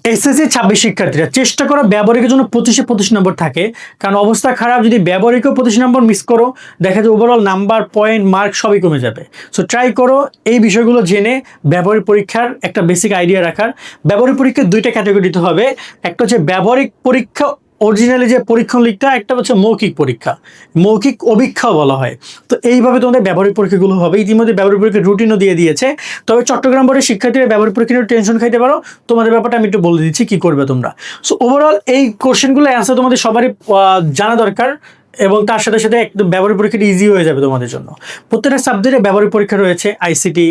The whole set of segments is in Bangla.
এসএসসি 26 শিক্ষার্থীরা চেষ্টা করো ব্যবহারিকের জন্য 25 নম্বর থাকে, কারণ অবস্থা খারাপ যদি ব্যবহারিকও 25 নম্বর মিস করো দেখা যায় ওভারঅল নাম্বার পয়েন্ট মার্ক সবই কমে যাবে। সো ট্রাই করো এই বিষয়গুলো জেনে ব্যবহারিক পরীক্ষার একটা বেসিক আইডিয়া রাখার। ব্যবহারিক পরীক্ষার দুইটা ক্যাটাগরি দিতে হবে, একটা হচ্ছে ব্যবহারিক পরীক্ষা অরিজিনালি যে পরীক্ষণ লিখটা, একটা হচ্ছে মৌখিক পরীক্ষা, মৌখিক অভীক্ষাও বলা হয়। তো এইভাবে তোমাদের ব্যবহারিক পরীক্ষাগুলো হবে। ইতিমধ্যে ব্যবহারিক পরীক্ষার রুটিনও দিয়ে দিয়েছে, তবে চট্টগ্রাম বোর্ডের শিক্ষার্থীরা ব্যবহারিক পরীক্ষা নিয়ে টেনশন খাইতে পারো। তোমাদের ব্যাপারটা আমি একটু বলে দিচ্ছি কি করবে তোমরা। সো ওভারঅল এই কোশ্চেনগুলো অ্যান্সার তোমাদের সবারই জানা দরকার, এবং তার সাথে সাথে একদম ব্যবহারিক পরীক্ষাটা ইজি হয়ে যাবে তোমাদের জন্য। প্রত্যেকটা সাবজেক্টে ব্যবহারিক পরীক্ষা রয়েছে, আইসিটি,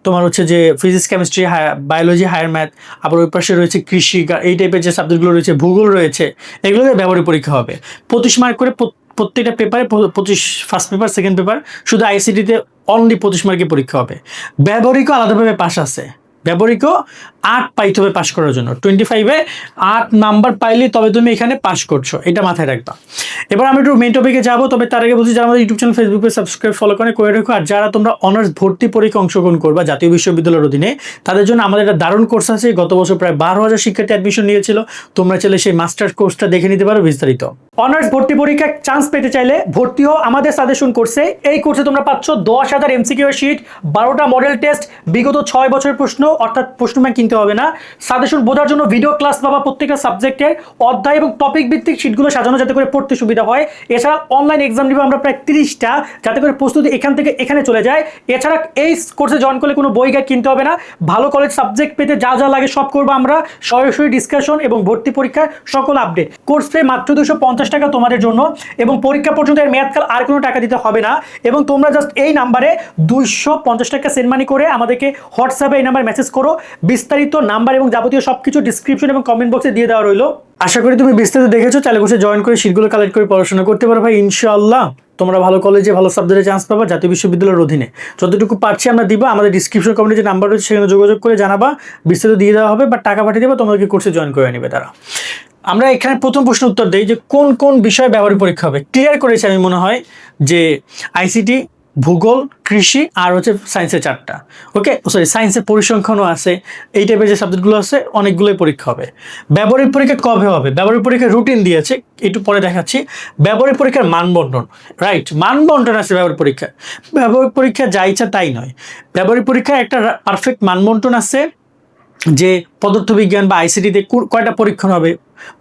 তোমার হচ্ছে যে physics, chemistry, biology, higher math, আবার ওই পাশে রয়েছে কৃষি, এই টাইপের যে সাবজেক্টগুলো রয়েছে, ভূগোল রয়েছে, এগুলোতে ব্যবহারিক পরীক্ষা হবে। 25 মার্ক করে প্রত্যেকটা পেপারে 25, ফার্স্ট পেপার, সেকেন্ড পেপার। শুধু আইসিটিতে অনলি 25 মার্কের পরীক্ষা হবে। ব্যবহারিকও আলাদাভাবে পাস আছে, ব্যবহারিকও 8 পাইতে হবে পাস করার জন্য। 25-এ 8 নাম্বার পাইলে তবে তুমি এখানে পাস করছো, এটা মাথায় রাখবা। এবার আমি একটু মেইন টপিকে যাবো, তবে তার আগে বলছি যারা আমাদের YouTube channel, Facebook page subscribe follow করে রাখো। আর যারা তোমরা অনার্স ভর্তি পরীক্ষা অংশগ্রহণ করবা জাতীয় বিশ্ববিদ্যালয়ের অধীনে, তাদের জন্য আমাদের একটা দারুণ কোর্স আছে। গত বছর প্রায় 12,000 শিক্ষার্থী অ্যাডমিশন নিয়েছিল, তোমরা চাইলে সেই মাস্টার কোর্সটা দেখে নিতে পারো বিস্তারিত। অনার্স ভর্তি পরীক্ষায় চান্স পেতে চাইলে ভর্তি হও আমাদের সাজেশন কোর্সে। এই কোর্সে তোমরা পাচ্ছ 10,000 এমসিকিউ শিট, 12টা মডেল টেস্ট, বিগত 6 বছরের প্রশ্ন, অর্থাৎ প্রশ্ন ব্যাংক কিনতে হবে না। সাজেশন বোঝার জন্য ভিডিও ক্লাস পাবা, প্রত্যেকটা সাবজেক্টের অধ্যায় এবং টপিক ভিত্তিক শিটগুলো সাজানো যাতে করে পড়তে সুবিধা হয়। এছাড়া অনলাইন এক্সাম দিব আমরা প্রায় 30টা, যাতে করে প্রস্তুতি এখান থেকে এখানে চলে যায়। এছাড়া এই কোর্সে জয়েন করলে কোনো বই গাইড কিনতে হবে না। ভালো কলেজ সাবজেক্ট পেতে যা যা লাগে সব করবো আমরা, সরাসরি ডিসকাশন এবং ভর্তি পরীক্ষার সকল আপডেট। কোর্স ফি মাত্র 250 টাকা তোমাদের জন্য, এবং পরীক্ষা পর্যন্ত এর মেয়াদকাল আর কোনো টাকা দিতে হবে না। এবং তোমরা জাস্ট এই নাম্বারে 250 টাকা সেন্ড মানি করে আমাদেরকে হোয়াটসঅ্যাপে এই নাম্বার মেসেজ করো। বিস্তারিত নাম্বার এবং যাবতীয় সবকিছু ডিসক্রিপশন এবং কমেন্ট বক্সে দিয়ে দেওয়া রইলো। আশা করি তুমি বিস্তারিত দেখেছো, চাইলে কোর্সে জয়েন করে শীটগুলো কালেক্ট করে পড়াশোনা করতে পারো ভাই। ইনশাআল্লাহ তোমরা ভালো কলেজে ভালো সাবজেক্টে চান্স পাবা জাতীয় বিশ্ববিদ্যালয়ের অধীনে। যতটুকু পারছি আমরা দিব, আমাদের ডিসক্রিপশন কমেন্টে যে নাম্বার রয়েছে সেখানে যোগাযোগ করে জানাবা, বিস্তারিত দিয়ে দেওয়া হবে বা টাকা পাঠিয়ে দেবো, তোমাদেরকে কোর্সে জয়েন করে নেবে তারা। আমরা এখানে প্রথম প্রশ্ন উত্তর দিই যে কোন কোন বিষয়ে ব্যবহারিক পরীক্ষা হবে। ক্লিয়ার করেছি আমি মনে হয় যে আইসিটি, ভূগোল, কৃষি আর হচ্ছে সায়েন্সের 4টা। ওকে, সরি সায়েন্সের পরিসংখ্যানও আছে, এই টাইপের যে সাবজেক্টগুলো আছে অনেকগুলোই পরীক্ষা হবে। ব্যবহারিক পরীক্ষা কবে হবে? ব্যবহারিক পরীক্ষার রুটিন দিয়েছে, একটু পরে দেখাচ্ছি। ব্যবহারিক পরীক্ষার মানবন্টন, রাইট, মানবন্টন আছে ব্যবহারিক পরীক্ষা। ব্যবহারিক পরীক্ষা যা ইচ্ছা তাই নয়, ব্যবহারিক পরীক্ষায় একটা পারফেক্ট মানবন্টন আছে, যে পদার্থবিজ্ঞান বা আইসিটিতে কয়টা পরীক্ষণ হবে,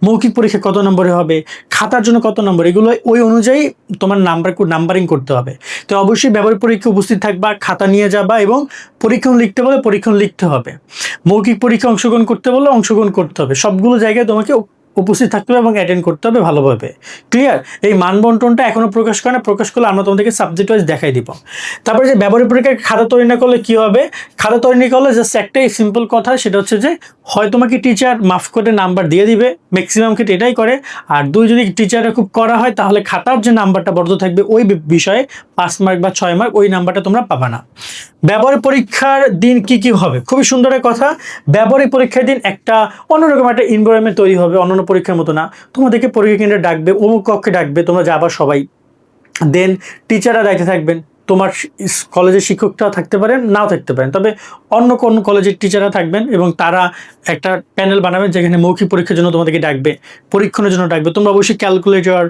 মৌখিক পরীক্ষা কত নম্বরে হবে, খাতার জন্য কত নম্বর, এগুলো ওই অনুযায়ী তোমার নাম্বারিং করতে হবে। তো অবশ্যই ব্যবহারিক পরীক্ষা উপস্থিত থাকবা, খাতা নিয়ে যাবা, এবং পরীক্ষণ লিখতে বলে পরীক্ষণ লিখতে হবে। মৌখিক পরীক্ষা অংশগ্রহণ করতে বলে অংশগ্রহণ করতে হবে। সবগুলো জায়গায় তোমাকে উপস্থিত থাকতে হবে এবং অ্যাটেন্ড করতে হবে ভালোভাবে। ক্লিয়ার? এই মানবন্টনটা এখনো প্রকাশ করে না, প্রকাশ করলে আমরা তোমাদেরকে সাবজেক্ট ওয়াইজ দেখাই দিব। তারপরে যে ব্যবহারিক পরীক্ষার খাতা তৈরি না করলে কি হবে? খাতা তৈরি না করলে জাস্ট একটাই সিম্পল কথা, সেটা হচ্ছে যে হয় তোমাকে টিচার মাফ করে নাম্বার দিয়ে দিবে, ম্যাক্সিমাম ক্ষেত্রে এটাই করে। আর দুই, যদি টিচাররা খুব করা হয় তাহলে খাতার যে নাম্বারটা বর্ধিত থাকবে ওই বিষয়ে 5 মার্ক বা 6 মার্ক, ওই নাম্বারটা তোমরা পাবা না। ব্যবহারিক পরীক্ষার দিন কি কি হবে? খুবই সুন্দর এক কথা। ব্যবহারিক পরীক্ষার দিন একটা অন্যরকম একটা এনভায়রনমেন্ট তৈরি হবে, অন্যান্য পরীক্ষার মতো না। তোমাদেরকে পরীক্ষা কেন্দ্রে ডাকবে, অমুক কক্ষে ডাকবে, তোমরা যাবা সবাই। দেন টিচাররা দায়িত্বে থাকবেন, তোমার কলেজের শিক্ষকটাও থাকতে পারেন, নাও থাকতে পারেন, তবে অন্য কোন কলেজের টিচাররা থাকবেন, এবং তারা একটা প্যানেল বানাবেন যেখানে মৌখিক পরীক্ষার জন্য তোমাদেরকে ডাকবে, পরীক্ষণের জন্য ডাকবে। তোমরা অবশ্যই ক্যালকুলেটর,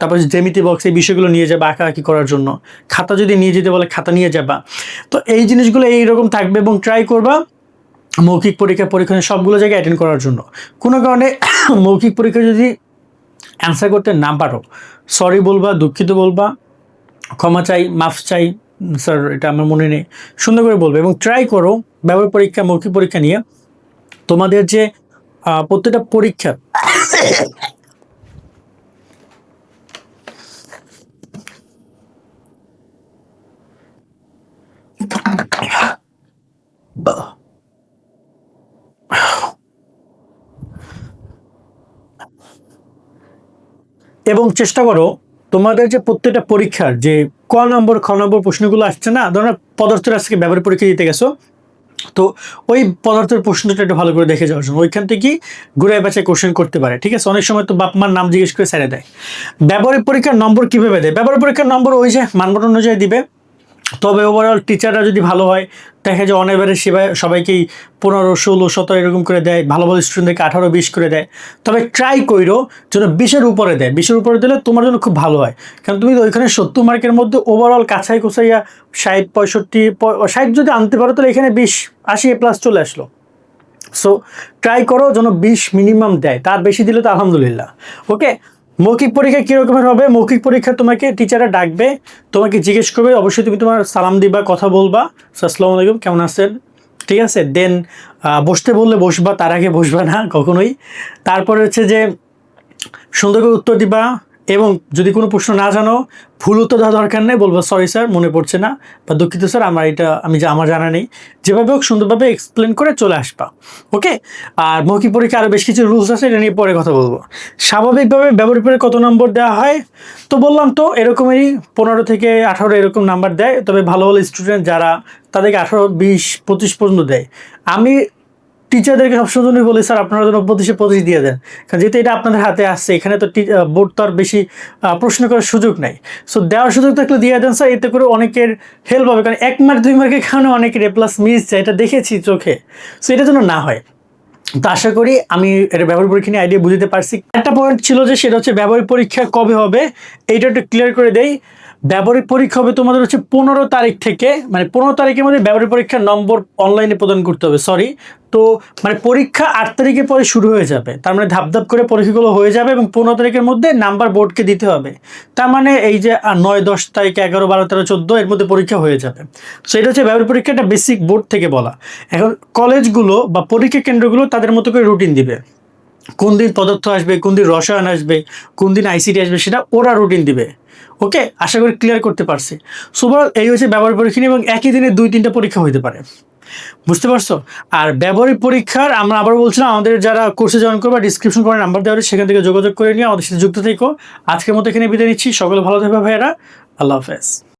তারপর জ্যামিতি বক্স, এই বিষয়গুলো নিয়ে যাবে আঁকাআঁকি করার জন্য। খাতা যদি নিয়ে যেতে বলে খাতা নিয়ে যাবা। তো এই জিনিসগুলো এইরকম থাকবে, এবং ট্রাই করবা মৌখিক পরীক্ষণের সবগুলো জায়গায় অ্যাটেন্ড করার জন্য। কোনো কারণে মৌখিক পরীক্ষা যদি অ্যান্সার করতে না পারো, সরি বলবা, দুঃখিত বলবা, ক্ষমা চাই, মাফ চাই, স্যার এটা আমার মনে নেই, সুন্দর করে বলবে। এবং ট্রাই করো ব্যবহারিক পরীক্ষা, মৌখিক পরীক্ষা নিয়ে তোমাদের যে প্রত্যেকটা পরীক্ষা এবং চেষ্টা করো তোমাদের যে প্রত্যেকটা পরীক্ষার যে ক নম্বর, খ নম্বর প্রশ্নগুলো আসছে না, ধরো পদার্থের আজকে ব্যবহারিক পরীক্ষা দিতে গেছো, তো ওই পদার্থের প্রশ্নটা একটু ভালো করে দেখে যাওয়ার জন্য ওইখান থেকে ঘুরে বাছাই কোশ্চেন করতে পারে। ঠিক আছে? অনেক সময় তো বাপ মার নাম জিজ্ঞেস করে ছেড়ে দেয়। ব্যবহারিক পরীক্ষার নম্বর কীভাবে দেয়? ব্যবহারিক পরীক্ষার নম্বর ওই যে মানবন্টন অনুযায়ী দিবে। তবে ওভারঅল টিচাররা যদি ভালো হয়, দেখা যায় অনেবারে সেবায় সবাইকেই 15, 16, 17 এরকম করে দেয়, ভালো ভালো স্টুডেন্টদেরকে 18, 20 করে দেয়। তবে ট্রাই কইরো যেন 20-এর উপরে দেয়, 20-এর উপরে দিলে তোমার জন্য খুব ভালো হয়। কারণ তুমি তো ওইখানে 70 মার্কের মধ্যে ওভারঅল কাছাই কোছাইয়া 60, 65, 60 যদি আনতে পারো তাহলে এখানে 20, 80 প্লাস চলে আসলো। সো ট্রাই করো যেন 20 মিনিমাম দেয়, তার বেশি দিলে তো আলহামদুলিল্লাহ। ওকে, মৌখিক পরীক্ষা কীরকমের হবে? মৌখিক পরীক্ষা তোমাকে টিচাররা ডাকবে, তোমাকে জিজ্ঞেস করবে, অবশ্যই তুমি তোমার সালাম দিবা, কথা বলবা, আসসালামু আলাইকুম, কেমন আছেন, ঠিক আছে। দেন বসতে বললে বসবা, তার আগে বসবা না কখনোই। তারপরে হচ্ছে যে সুন্দর করে উত্তর দিবা, এবং যদি কোনো প্রশ্ন না জানো, ভুল উত্তর দেওয়া দরকার নেই, বলবো সরি স্যার মনে পড়ছে না, বা দুঃখিত স্যার আমার জানা নেই, যেভাবে হোক সুন্দরভাবে এক্সপ্লেন করে চলে আসবা। ওকে, আর মৌখিক পরীক্ষা আরও বেশ কিছু রুলস আছে, এটা নিয়ে পরে কথা বলবো। স্বাভাবিকভাবে ব্যবহারিক পরীক্ষা কত নম্বর দেওয়া হয়? তো বললাম তো এরকমই 15 থেকে 18 এরকম নাম্বার দেয়, তবে ভালো ভালো স্টুডেন্ট যারা তাদেরকে 18, 20, 25 পর্যন্ত দেয়। আমি টিচারদেরকে সবসময় বলি স্যার আপনারা যেন 25-25 দিয়ে দেন, কারণ যেহেতু এটা আপনাদের হাতে আসছে, এখানে তো বোর্ড তো আর বেশি প্রশ্ন করার সুযোগ নাই। সো দেওয়ার সুযোগ থাকলে দিয়ে দেন স্যার, এতে করে অনেকের হেল্প হবে, কারণ 1 মার্ক 2 মার্কের কারণে অনেকের A+ মিস যায়, এটা দেখেছি চোখে। সো এটা যেন না হয়। তো আশা করি আমি এটা ব্যবহারিক পরীক্ষা নিয়ে আইডিয়া বুঝতে পারছি। একটা পয়েন্ট ছিল যে সেটা হচ্ছে ব্যবহারিক পরীক্ষা কবে হবে, এইটা একটু ক্লিয়ার করে দেই। ব্যবহারিক পরীক্ষা হবে তোমাদের হচ্ছে 15 তারিখ থেকে, মানে 15 তারিখের মধ্যে ব্যবহারিক পরীক্ষার নম্বর অনলাইনে প্রদান করতে হবে। সরি, তো মানে পরীক্ষা 8 তারিখের পরে শুরু হয়ে যাবে, তার মানে ধাপ ধাপ করে পরীক্ষাগুলো হয়ে যাবে, এবং 15 তারিখের মধ্যে নাম্বার বোর্ডকে দিতে হবে। তার মানে এই যে 9, 10 তারিখ, 11, 12, 13, 14 এর মধ্যে পরীক্ষা হয়ে যাবে। সো এটা হচ্ছে ব্যবহারিক পরীক্ষাটা বেসিক বোর্ড থেকে বলা। এখন কলেজগুলো বা পরীক্ষা কেন্দ্রগুলো তাদের মতো করে রুটিন দিবে, কোন দিন পদার্থ আসবে, কোন দিন রসায়ন আসবে, কোন দিন ICT আসবে, সেটা ওরা রুটিন দিবে। ওকে, আশা করি ক্লিয়ার করতে পারছি। সুতরাং এই হচ্ছে ব্যবহারিক পরীক্ষা, এবং একই দিনে 2-3টা পরীক্ষা হতে পারে, বুঝতে পারছো। আর ব্যবহারিক পরীক্ষার আমরা আবার বলছিলাম, আমাদের যারা কোর্সে জয়েন করবে, ডিসক্রিপশন করে নাম্বার দেওয়া আছে, সেখান থেকে যোগাযোগ করে নিয়ে আমাদের সাথে যুক্ত থেকো। আজকের মতো এখানে বিদায় নিচ্ছি, সকলে ভালো থাকবে ভাইয়েরা, আল্লাহ হাফেজ।